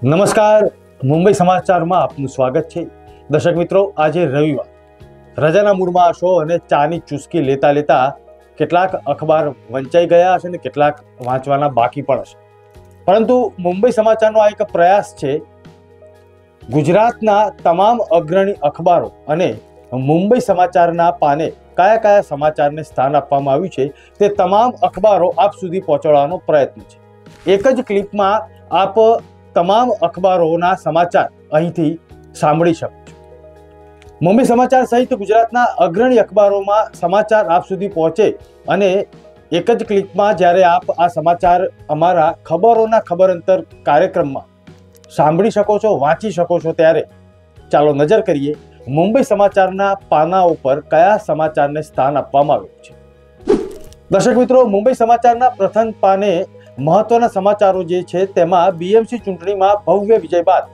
નમસ્કાર, મુંબઈ સમાચારમાં આપનું સ્વાગત છે। દર્શક મિત્રો, આજે રવિવાર, રજાના મૂડમાં હશો અને ચાની ચુસ્કી લેતા લેતા કેટલાક અખબાર વંચાઈ ગયા હશે ને કેટલાક વાંચવાના બાકી પણ હશે, પરંતુ મુંબઈ સમાચારનો આ એક પ્રયાસ છે ગુજરાતના તમામ અગ્રણી અખબારો અને મુંબઈ સમાચારના પાને કયા કયા સમાચારને સ્થાન આપવામાં આવ્યું છે તે તમામ અખબારો આપ સુધી પહોંચાડવાનો પ્રયત્ન છે। એક જ ક્લિપમાં આપ તમામ અખબારોના સમાચાર અહીંથી સાંભળી શકો છો। મુંબઈ સમાચાર સહિત ગુજરાતના અગ્રણી અખબારોમાં સમાચાર આપ સુધી પહોંચે અને એક જ ક્લિકમાં જ્યારે આપ આ સમાચાર અમારા ખબરોના ખબર અંતર કાર્યક્રમમાં સાંભળી શકો છો, વાંચી શકો છો, ત્યારે ચાલો નજર કરીએ મુંબઈ સમાચારના પાના ઉપર કયા સમાચારને સ્થાન આપવામાં આવ્યું છે। દર્શક મિત્રો, મુંબઈ સમાચારના પ્રથમ પાને મહત્વના સમાચારો જે છે તેમાં બીએમસી ચૂંટણીમાં ભવ્ય વિજય બાદ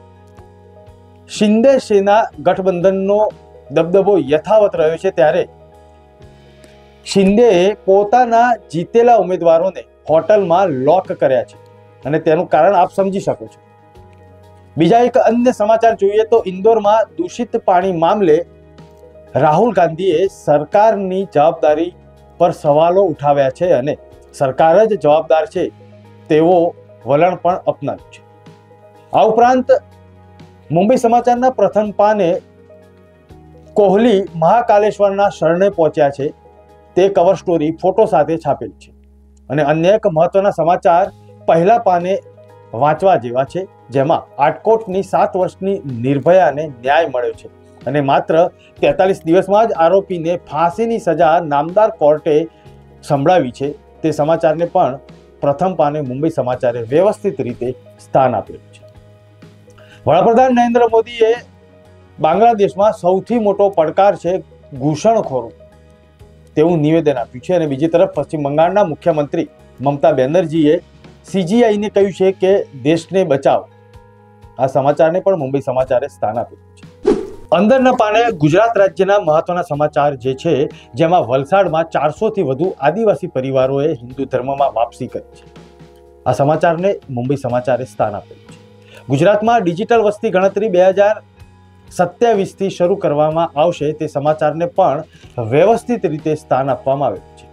શિંદે સેના ગઠબંધનનો દબદબો યથાવત રહ્યો છે, ત્યારે શિંદેએ પોતાના જીતેલા ઉમેદવારોને હોટલમાં લોક કર્યા છે અને તેનું કારણ આપ સમજી શકો છો। બીજા એક અન્ય સમાચાર જોઈએ તો ઇન્દોરમાં દૂષિત પાણી મામલે રાહુલ ગાંધીએ સરકારની જવાબદારી પર સવાલો ઉઠાવ્યા છે અને સરકાર જ જવાબદાર છે તેવો વલણ પણ અપનાવ્યું છે। આ ઉપરાંત મુંબઈ સમાચારના પ્રથમ પાને કોહલી મહાકાલેશ્વરના શરણે પહોંચ્યા છે તે કવર સ્ટોરી ફોટો સાથે છાપેલી છે અને અન્ય એક મહત્વના સમાચાર પહેલા પાને વાંચવા જેવા છે, જેમાં આટકોટની 7 વર્ષની નિર્ભયાને ન્યાય મળ્યો છે અને માત્ર 43 દિવસમાં જ આરોપીને ફાંસીની સજા નામદાર કોર્ટે સંભળાવી છે। તે સમાચારને પણ પ્રથમ પાને મુંબઈ સમાચારે વ્યવસ્થિત રીતે સ્થાન આપેલું છે। વડાપ્રધાન નરેન્દ્ર મોદીએ બાંગ્લાદેશમાં સૌથી મોટો પડકાર છે ઘૂસણખોરો તેવું નિવેદન આપ્યું છે અને બીજી તરફ પશ્ચિમ બંગાળના મુખ્યમંત્રી મમતા બેનર્જીએ સીજીઆઈને કહ્યું છે કે દેશને બચાવો। આ સમાચારને પણ મુંબઈ સમાચારે સ્થાન આપેલું છે। અંદરના પાને ગુજરાત રાજ્યના મહત્વના સમાચાર જે છે, જેમાં વલસાડમાં 400થી વધુ આદિવાસી પરિવારોએ હિન્દુ ધર્મમાં વાપસી કરી છે। આ સમાચારને મુંબઈ સમાચારે સ્થાન આપેલું છે। ગુજરાતમાં ડિજિટલ વસ્તી ગણતરી 2027થી શરૂ કરવામાં આવશે તે સમાચારને પણ વ્યવસ્થિત રીતે સ્થાન આપવામાં આવેલું છે।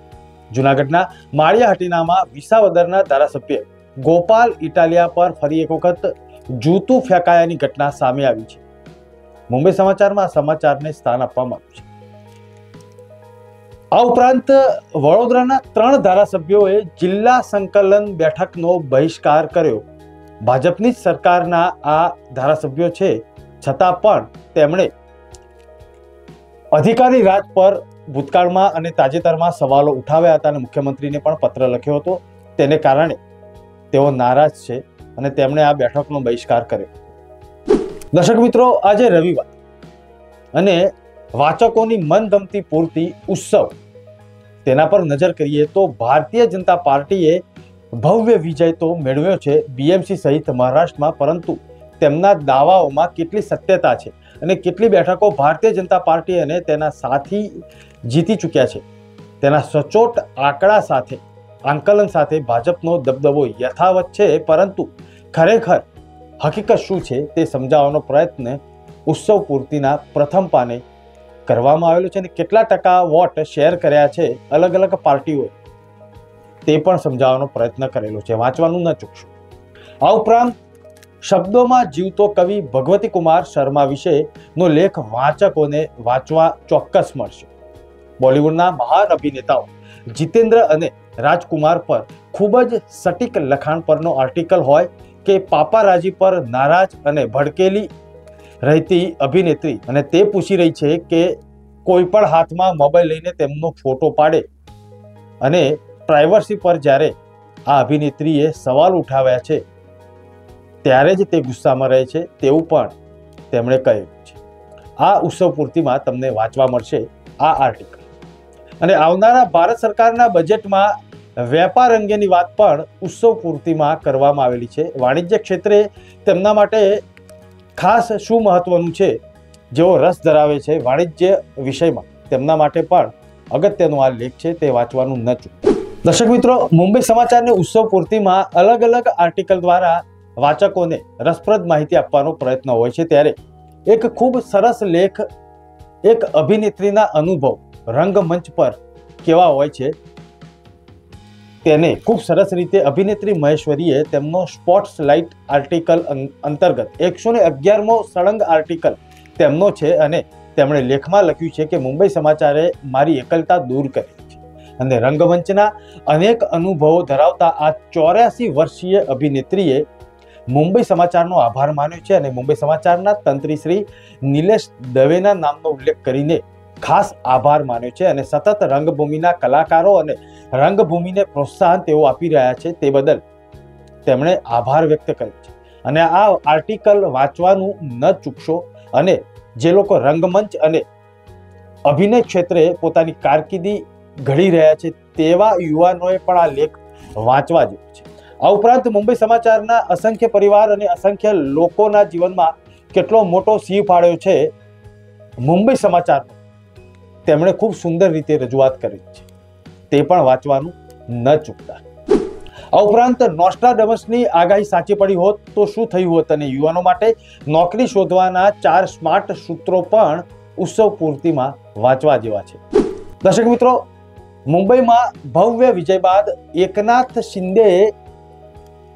જૂનાગઢના માળિયાહાટીનામાં વિસાવદરના ધારાસભ્ય ગોપાલ ઇટાલિયા પર ફરી એક વખત જૂતું ફેંકાયાની ઘટના સામે આવી છે। મુંબઈ સમાચારમાં આ સમાચારને સ્થાન આપવામાં આવ્યું છે। આ ઉપરાંત વડોદરાના 3 ધારાસભ્યોએ જિલ્લા સંકલન બેઠકનો બહિષ્કાર કર્યો। ભાજપની જ સરકારના આ ધારાસભ્યો છે, છતાં પણ તેમણે અધિકારી રાજ પર ભૂતકાળમાં અને તાજેતરમાં સવાલો ઉઠાવ્યા હતા અને મુખ્યમંત્રીને પણ પત્ર લખ્યો હતો। તેને કારણે તેઓ નારાજ છે અને તેમણે આ બેઠકનો બહિષ્કાર કર્યો। દર્શક મિત્રો, આજે રવિવાર અને વાચકોની મનગમતી પૂર્તિ ઉત્સવ, તેના પર નજર કરીએ તો ભારતીય જનતા પાર્ટીએ ભવ્ય વિજય તો મેળવ્યો છે બીએમસી સહિત મહારાષ્ટ્રમાં, પરંતુ તેમના દાવાઓમાં કેટલી સત્યતા છે અને કેટલી બેઠકો ભારતીય જનતા પાર્ટી અને તેના સાથી જીતી ચૂક્યા છે તેના સચોટ આંકલન સાથે ભાજપનો દબદબો યથાવત છે, પરંતુ ખરેખર હકીકત શું છે તે સમજાવવાનો પ્રયત્ન ઉત્સવ પૂર્તિના પ્રથમ પાને કરવામાં આવેલો છે અને કેટલા ટકા વોટ શેર કર્યા છે અલગ અલગ પાર્ટીઓએ તે પણ સમજાવવાનો પ્રયત્ન કરેલો છે। વાંચવાનું ન ચૂકશો। આ ઉપરાંત શબ્દોમાં જીવતો કવિ ભગવતી કુમાર શર્મા વિશેનો લેખ વાચકોને વાંચવા ચોક્કસ મળશે। બોલિવૂડના મહાન અભિનેતાઓ જીતેન્દ્ર અને રાજકુમાર પર ખૂબ જ સટીક લખાણ પરનો આર્ટિકલ હોય કે પાપારાજી પર નારાજ અને ભડકેલી રહેતી અભિનેત્રી અને તે પૂછી રહી છે કે કોઈ પણ હાથમાં મોબાઈલ લઈને તેમનો ફોટો પાડે, અને પ્રાઇવસી પર જ્યારે આ અભિનેત્રીએ સવાલ ઉઠાવ્યા છે ત્યારે જ તે ગુસ્સામાં રહે છે તેવું પણ તેમણે કહ્યું છે। આ ઉત્સવ પૂર્તિમાં તમને વાંચવા મળશે આ આર્ટિકલ। અને આવનારા ભારત સરકારના બજેટમાં વેપાર અંગેની વાત પણ ઉત્સવ પૂર્તિમાં કરવામાં આવેલી છે। વાણિજ્ય ક્ષેત્રે તેમના માટે ખાસ શું મહત્વનું છે, જેઓ રસ ધરાવે છે વાણિજ્ય વિષયમાં, તેમના માટે પણ અગત્યનો આ લેખ છે, તે વાંચવાનું ન ચૂકતા। દર્શક મિત્રો, મુંબઈ સમાચારની ઉત્સવ પૂર્તિમાં અલગ અલગ આર્ટિકલ દ્વારા વાચકોને રસપ્રદ માહિતી આપવાનો પ્રયત્ન હોય છે, ત્યારે એક ખૂબ સરસ લેખ એક અભિનેત્રીના અનુભવ રંગમંચ પર કેવા હોય છે તેને ખૂબ સરસ રીતે અભિનેત્રી મહેશ્વરીએ તેમનો સ્પોટલાઇટ આર્ટિકલ અંતર્ગત 111મો સળંગ આર્ટિકલ તેમનો છે અને તેમણે લેખમાં લખ્યું છે કે મુંબઈ સમાચારે મારી એકલતા દૂર કરી છે અને રંગમંચના અનેક અનુભવો ધરાવતા આ 84 વર્ષીય અભિનેત્રીએ મુંબઈ સમાચારનો આભાર માન્યો છે અને મુંબઈ સમાચારના તંત્રી શ્રી નિલેશ દવેના નામનો ઉલ્લેખ કરીને ખાસ આભાર માન્યો છે અને સતત રંગભૂમિના કલાકારો અને રંગભૂમિને પ્રોત્સાહન તેઓ આપી રહ્યા છે તે બદલ તેમણે આભાર વ્યક્ત કર્યો છે અને આ આર્ટિકલ વાંચવાનું ન ચૂકશો અને જે લોકો રંગમંચ અને અભિનય ક્ષેત્રે પોતાની કારકિર્દી ઘડી રહ્યા છે તેવા યુવાનોએ પણ આ લેખ વાંચવા જેવો છે। આ ઉપરાંત મુંબઈ સમાચારના અસંખ્ય પરિવાર અને અસંખ્ય લોકોના જીવનમાં કેટલો મોટો સિંહ ફાળ્યો છે મુંબઈ સમાચારનો તેમણે ખૂબ સુંદર રીતે રજૂઆત કરી છે, તે પણ વાંચવાનું ન ચૂકતા। આ ઉપરાંત નોસ્ટ્રાડમસની આગાહી સાચી પડી હોત તો શું થયું હોત અને યુવાનો માટે નોકરી શોધવાના 4 સ્માર્ટ સૂત્રો પણ ઉત્સવ પૂર્તિમાં વાંચવા જેવા છે। દર્શક મિત્રો, મુંબઈમાં ભવ્ય વિજય બાદ એકનાથ શિંદેએ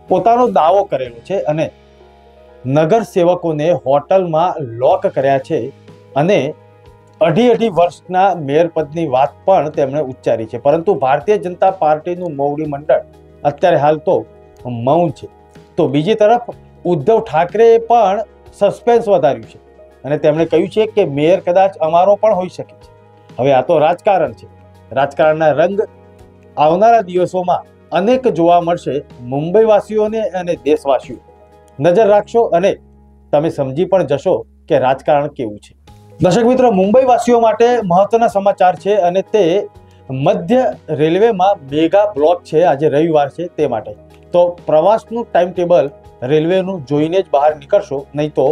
પોતાનો દાવો કરેલો છે અને નગર સેવકોને હોટલમાં લોક કર્યા છે અને અઢી વર્ષના મેયર પદની વાત પણ તેમણે ઉચ્ચારી છે, પરંતુ ભારતીય જનતા પાર્ટીનું મોવડી મંડળ અત્યારે હાલ તો મૌન છે। તો બીજી તરફ ઉદ્ધવ ઠાકરેએ પણ સસ્પેન્સ વધાર્યું છે અને તેમણે કહ્યું છે કે મેયર કદાચ અમારો પણ હોઈ શકે છે। હવે આ તો રાજકારણ છે, રાજકારણના રંગ આવનારા દિવસોમાં અનેક જોવા મળશે। મુંબઈવાસીઓને અને દેશવાસીઓ નજર રાખશો અને તમે સમજી પણ જશો કે રાજકારણ કેવું છે। દર્શક મિત્રો, મુંબઈવાસીઓ માટે મહત્વના સમાચાર છે અને તે મધ્ય રેલવેમાં મેગા બ્લોક છે। આજે રવિવાર છે તે માટે તો પ્રવાસનું ટાઈમ ટેબલ રેલવેનું જોઈને જ બહાર નીકળશો, નહીં તો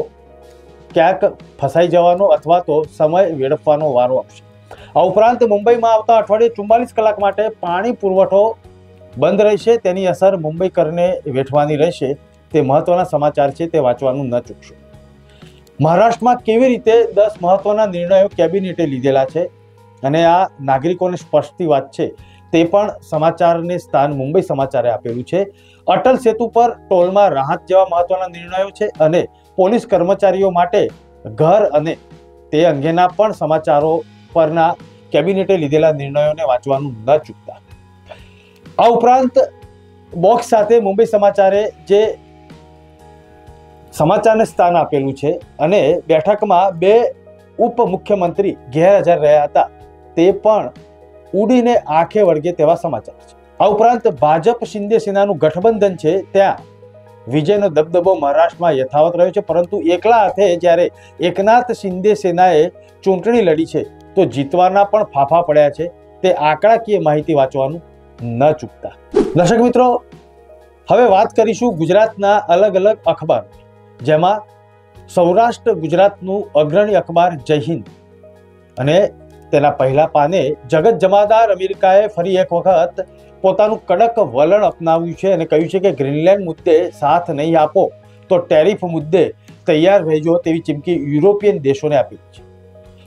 ક્યાંક ફસાઈ જવાનો અથવા તો સમય વેડફવાનો વારો આવશે। આ ઉપરાંત મુંબઈમાં આવતા અઠવાડિયે 44 કલાક માટે પાણી પુરવઠો બંધ રહેશે, તેની અસર મુંબઈકરને વેઠવાની રહેશે। તે મહત્વના સમાચાર છે, તે વાંચવાનું ન ચૂકશો। મહારાષ્ટ્રમાં કેવી રીતે 10 મહત્વના નિર્ણયો કેબિનેટે લીધેલા છે અને આ નાગરિકોને સ્પષ્ટતી વાત છે, તે પણ સમાચારને સ્થાન મુંબઈ સમાચારે આપેલું છે। અટલ સેતુ પર ટોલમાં રાહત જેવા મહત્વના નિર્ણયો છે અને પોલીસ કર્મચારીઓ માટે ઘર અને તે અંગેના પણ સમાચારો પરના કેબિનેટે લીધેલા નિર્ણયોને વાંચવાનું ન ચૂકતા। આ ઉપરાંત બોક્સ સાથે મુંબઈ સમાચારે જે સમાચારને સ્થાન આપેલું છે અને બેઠકમાં 2 ઉપમુખ્યમંત્રી ગેરહાજર રહ્યા હતા તે પણ ઉડીને આંખે વળગે તેવા સમાચાર છે। આ ઉપરાંત ભાજપ શિંદે સેનાનું ગઠબંધન છે, ત્યાં વિજયનો દબદબો મહારાષ્ટ્રમાં યથાવત રહ્યો છે, પરંતુ એકલા હાથે જ્યારે એકનાથ શિંદે સેનાએ ચૂંટણી લડી છે તો જીતવાના પણ ફાફા પડ્યા છે। તે આંકડાકીય માહિતી વાંચવાનું ન ચૂકતા। દર્શક મિત્રો, હવે વાત કરીશું ગુજરાતના અલગ અલગ અખબાર, જેમાં સૌરાષ્ટ્ર ગુજરાતનું અગ્રણી અખબાર જય હિન્દ અને તેના પહેલા પાને જગત જમાદાર અમેરિકાએ ફરી એક વખત પોતાનું કડક વલણ અપનાવ્યું છે અને કહ્યું છે કે ગ્રીનલેન્ડ મુદ્દે સાથ નહીં આપો તો ટેરિફ મુદ્દે તૈયાર રહેજો તેવી ચીમકી યુરોપિયન દેશોને આપી છે।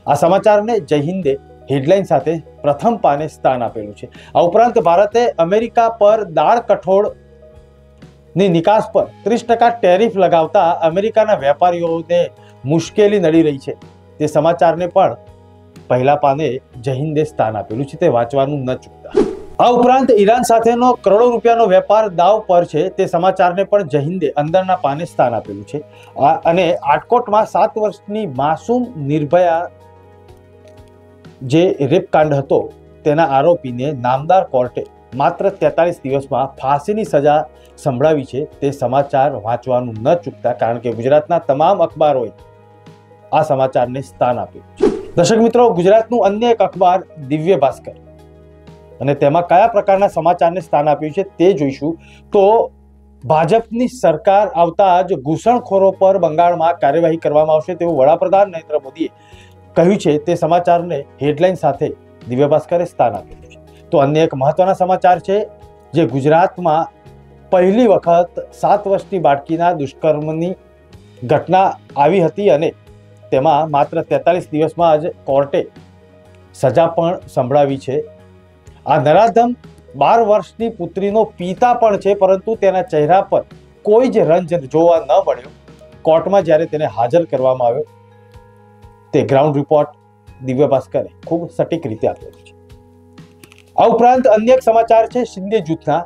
આ સમાચારને જય હિન્દે હેડલાઇન સાથે પ્રથમ પાને સ્થાન આપેલું છે। આ ઉપરાંત ભારતે અમેરિકા પર દાળ કઠોળની નિકાસ પર 30% ટેરિફ લગાવતા અમેરિકાના વેપારીઓને મુશ્કેલી નડી રહી છે, તે સમાચારને પણ પહેલા પાને જય હિન્દે સ્થાન આપેલું છે, તે વાંચવાનું ન ચૂકતા। આ ઉપરાંત ઈરાન સાથેનો કરોડો રૂપિયાનો વેપાર દાવ પર છે, તે સમાચારને પણ જય હિન્દે અંદરના પાને સ્થાન આપેલું છે। અને આટકોટમાં 7 વર્ષની માસૂમ નિર્ભયા જે રેપકાંડ હતો તેના આરોપીને નામદાર કોર્ટે માત્ર 43 દિવસમાં ફાંસીની સજા સંભળાવી છે, તે સમાચાર વાંચવાનું ન ચૂકતા, કારણ કે ગુજરાતના તમામ અખબારોએ આ સમાચારને સ્થાન આપ્યું છે। દર્શક મિત્રો, ગુજરાતનું અન્ય એક અખબાર દિવ્ય ભાસ્કર અને તેમાં કયા પ્રકારના સમાચારને સ્થાન આપ્યું છે તે જોઈશું। તો ભાજપની સરકાર આવતા જ ઘૂસણખોરો પર બંગાળમાં કાર્યવાહી કરવામાં આવશે તેવું વડાપ્રધાન નરેન્દ્ર મોદીએ કહ્યું છે, તે સમાચારને હેડલાઇન સાથે દિવ્ય ભાસ્કરે સ્થાન આપ્યું છે। તો અન્ય એક મહત્વના સમાચાર છે જે ગુજરાતમાં પહેલી વખત 7 વર્ષની બાળકીના દુષ્કર્મની ઘટના આવી હતી અને તેમાં માત્ર 43 દિવસમાં જ કોર્ટે સજા પણ સંભળાવી છે. આ નરાધમ 12 વર્ષની પુત્રીનો પિતા પણ છે, પરંતુ તેના ચહેરા પર કોઈ જ રંજ જોવા ન મળ્યો. કોર્ટમાં જ્યારે તેને હાજર કરવામાં આવ્યો, તે ગ્રાઉન્ડ રિપોર્ટ દિવ્ય ભાસ્કરે ખૂબ સટીક રીતે આપેલો છે. આ ઉપરાંત અન્ય એક સમાચાર છે શિંદે જૂથના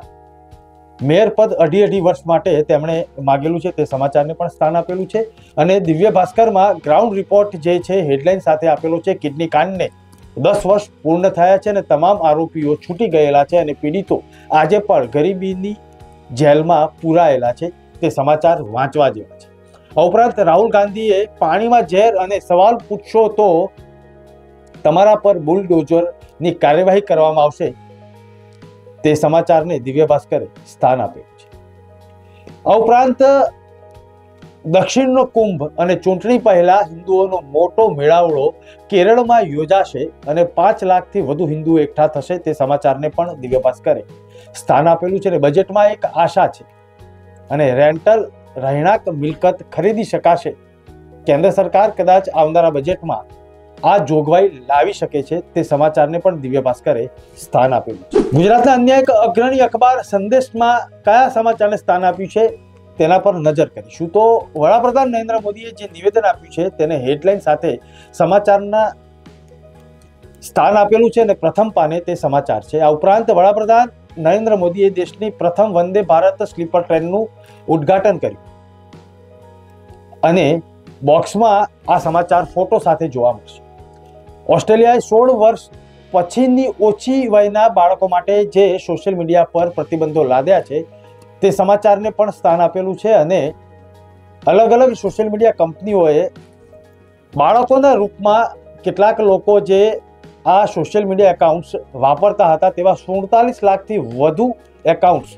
મેયર પદ 2.5 વર્ષ માટે તેમણે માગેલું છે, તે સમાચારને પણ સ્થાન આપેલું છે. અને દિવ્ય ભાસ્કરમાં ગ્રાઉન્ડ રિપોર્ટ જે છે હેડલાઇન સાથે આપેલો છે, કિડની કાંડને 10 વર્ષ પૂર્ણ થયા છે અને તમામ આરોપીઓ છૂટી ગયેલા છે અને પીડિતો આજે પણ ગરીબીની જેલમાં પુરાયેલા છે. તે સમાચાર વાંચવા જેવા છે. આ ઉપરાંત રાહુલ ગાંધીએ પાણીમાં ઝેર અને સવાલ પૂછશો તો તમારા પર બુલડોઝરની કાર્યવાહી કરવામાં આવશે, તે સમાચારને દિવ્ય ભાસ્કરે સ્થાન આપ્યું છે. આ ઉપરાંત દક્ષિણનો કુંભ અને ચૂંટણી પહેલા હિન્દુઓનો મોટો મેળાવડો કેરળમાં યોજાશે અને 5 લાખથી વધુ હિન્દુઓ એકઠા થશે, તે સમાચારને પણ દિવ્ય ભાસ્કરે સ્થાન આપેલું છે. અને બજેટમાં એક આશા છે અને રેન્ટલ રહેણાંક મિલકત ખરીદી શકાશે. કેન્દ્ર સરકાર કદાચ આવનારા બજેટમાં આ જોગવાઈ લાવી શકે છે, તે સમાચારને પણ દિવ્ય ભાસ્કરે સ્થાન આપેલું છે. ગુજરાતના અન્ય એક અગ્રણી અખબાર સંદેશમાં કયા સમાચારને સ્થાન આપ્યું છે તેના પર નજર કરીશું. તો વડાપ્રધાન નરેન્દ્ર મોદીએ જે નિવેદન આપ્યું છે તેને હેડલાઇન સાથે સમાચારના સ્થાન આપેલું છે અને પ્રથમ પાને તે સમાચાર છે. આ ઉપરાંત વડાપ્રધાન નરેન્દ્ર મોદીએ દેશની પ્રથમ વંદે ભારત સ્લીપર ટ્રેનનું ઉદ્ઘાટન કર્યું અને બોક્સમાં આ સમાચાર ફોટો સાથે જોવા મળશે. ઓસ્ટ્રેલિયાએ 16 વર્ષ પછીની ઓછી વયના બાળકો માટે જે સોશિયલ મીડિયા પર પ્રતિબંધો લાદ્યા છે તે સમાચારને પણ સ્થાન આપેલું છે. અને અલગ અલગ સોશિયલ મીડિયા કંપનીઓએ બાળકોના રૂપમાં કેટલાક લોકો જે આ સોશિયલ મીડિયા એકાઉન્ટ્સ વાપરતા હતા તેવા 47 લાખથી વધુ એકાઉન્ટ્સ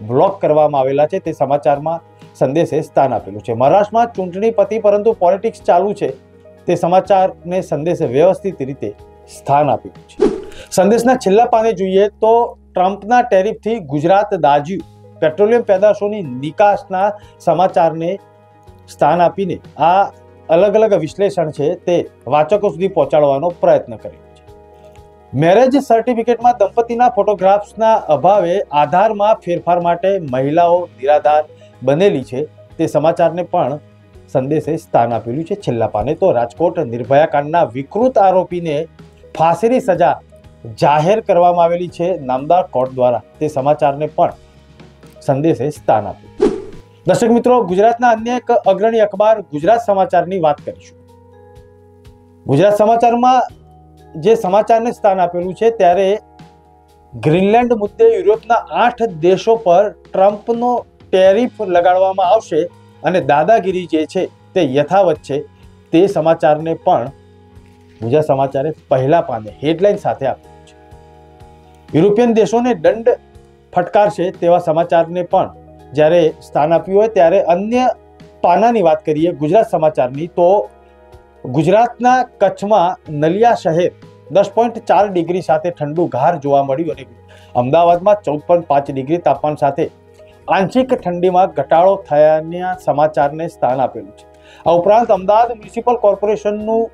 બ્લોક કરવામાં આવેલા છે, તે સમાચારમાં સંદેશે સ્થાન આપેલું છે. મહારાષ્ટ્રમાં ચૂંટણી પતી પરંતુ પોલિટિક્સ ચાલુ છે, તે સમાચારને સંદેશે વ્યવસ્થિત રીતે સ્થાન આપ્યું છે. સંદેશના છેલ્લા પાને જોઈએ તો ટ્રમ્પના ટેરિફથી ગુજરાત દાઝ્યું, પેટ્રોલિયમ પેદાશોની નિકાસના સમાચારને સ્થાન આપીને આ અલગ અલગ વિશ્લેષણ છે તે વાચકો સુધી પહોંચાડવાનો પ્રયત્ન કર્યો છે. મેરેજ સર્ટિફિકેટમાં દંપતીના ફોટોગ્રાફ્સના અભાવે આધારમાં ફેરફાર માટે મહિલાઓ નિરાધાર બનેલી છે, તે સમાચારને પણ સંદેશે સ્થાન આપેલું છે. છેલ્લા પાને તો રાજકોટ નિર્ભયા કાંડના વિકૃત આરોપીને ફાંસીની સજા જાહેર કરવામાં આવેલી છે નામદાર કોર્ટ દ્વારા, તે સમાચારને પણ સંદેશે સ્થાન આપ્યું. દર્શક મિત્રો, ગુજરાતના અન્ય એક અગ્રણી અખબાર ગુજરાત સમાચારની વાત કરીશું. ગુજરાત સમાચારમાં જે સમાચારને સ્થાન આપેલું છે ત્યારે ગ્રીનલેન્ડ મુદ્દે યુરોપના 8 દેશો પર ટ્રમ્પનો ટેરિફ લગાડવામાં આવશે અને દાદાગીરી જે છે તે યથાવત છે, તે સમાચારને પણ ગુજરાત સમાચારે પહેલા પાને હેડલાઇન સાથે આપ્યું છે. યુરોપિયન દેશોને દંડ ફટકારશે તેવા સમાચારને પણ જ્યારે સ્થાન આપ્યું હોય ત્યારે અન્ય પાનાની વાત કરીએ ગુજરાત સમાચારની તો ગુજરાતના કચ્છમાં નલિયા શહેર 10.4 ડિગ્રી સાથે ઠંડુ ગાર જોવા મળ્યું અને અમદાવાદમાં 14.5 ડિગ્રી તાપમાન સાથે આંશિક ઠંડીમાં ઘટાડો થયાના સમાચારને સ્થાન આપેલું છે. આ ઉપરાંત અમદાવાદ મ્યુનિસિપલ કોર્પોરેશનનું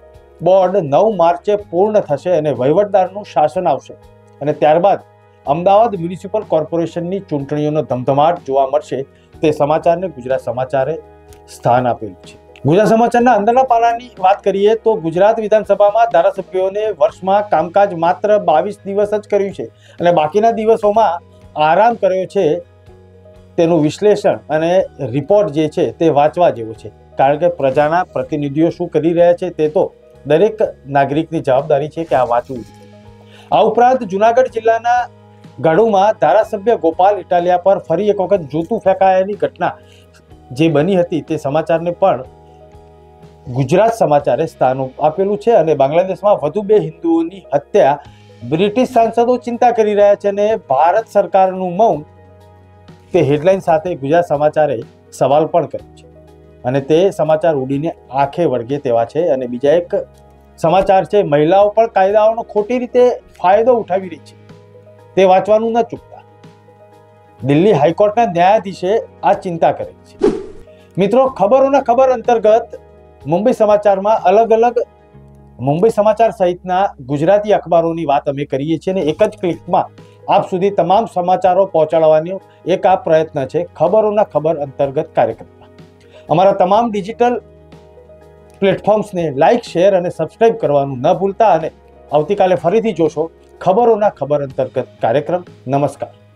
બોર્ડ 9 માર્ચે પૂર્ણ થશે અને વહીવટદારનું શાસન આવશે અને ત્યારબાદ અમદાવાદ મ્યુનિસિપલ કોર્પોરેશનની ચૂંટણીઓનો ધમધમાટ જોવા મળશે, તે સમાચારને ગુજરાત સમાચારે સ્થાન આપેલું છે. ગુજરાત સમાચારના અંદરના પાનાની વાત કરીએ તો ગુજરાત વિધાનસભામાં ધારાસભ્યોને વર્ષમાં કામકાજ માત્ર 22 દિવસ જ કર્યું છે અને બાકીના દિવસોમાં આરામ કર્યો છે, તેનું વિશ્લેષણ અને રિપોર્ટ જે છે તે વાંચવા જેવો છે, કારણ કે પ્રજાના પ્રતિનિધિઓ શું કરી રહ્યા છે તે તો દરેક નાગરિકની જવાબદારી છે કે આ વાંચવું. આ ઉપરાંત જુનાગઢ જિલ્લાના ગઢુમાં ધારાસભ્ય ગોપાલ ઇટાલિયા પર ફરી એક વખત જૂતું ફેંકાયાની ઘટના જે બની હતી તે સમાચારને પણ ગુજરાત સમાચારે સ્થાન આપેલું છે. અને બાંગ્લાદેશમાં વધુ 2 હિન્દુઓની હત્યા, બ્રિટિશ સાંસદો ચિંતા કરી રહ્યા છે અને ભારત સરકારનું મૌન, તે હેડલાઇન સાથે ગુજરાત સમાચારે સવાલ પણ કર્યો છે અને તે સમાચાર ઉડીને આંખે વળગે તેવા છે. અને બીજા એક સમાચાર છે મહિલાઓ પણ કાયદાઓનો ખોટી રીતે ફાયદો ઉઠાવી રહી છે, તે વાંચવાનું ન ચૂકતા. દિલ્હી હાઈકોર્ટના ન્યાયાધીશે આ ચિંતા કરી છે. મિત્રો, ખબરોના ખબર અંતર્ગત મુંબઈ સમાચારમાં અલગ અલગ મુંબઈ સમાચાર સહિતના ગુજરાતી અખબારોની વાત અમે કરીએ છીએ અને એક જ ક્લિકમાં આપ સુધી તમામ સમાચારો પહોંચાડવાનો એક આ પ્રયત્ન છે ખબરોના ખબર અંતર્ગત કાર્યક્રમમાં. અમારા તમામ ડિજિટલ પ્લેટફોર્મ્સને લાઇક, શેર અને સબસ્ક્રાઇબ કરવાનું ન ભૂલતા અને આવતીકાલે ફરીથી જોશો ખબરોના ખબર અંતર્ગત કાર્યક્રમ. નમસ્કાર.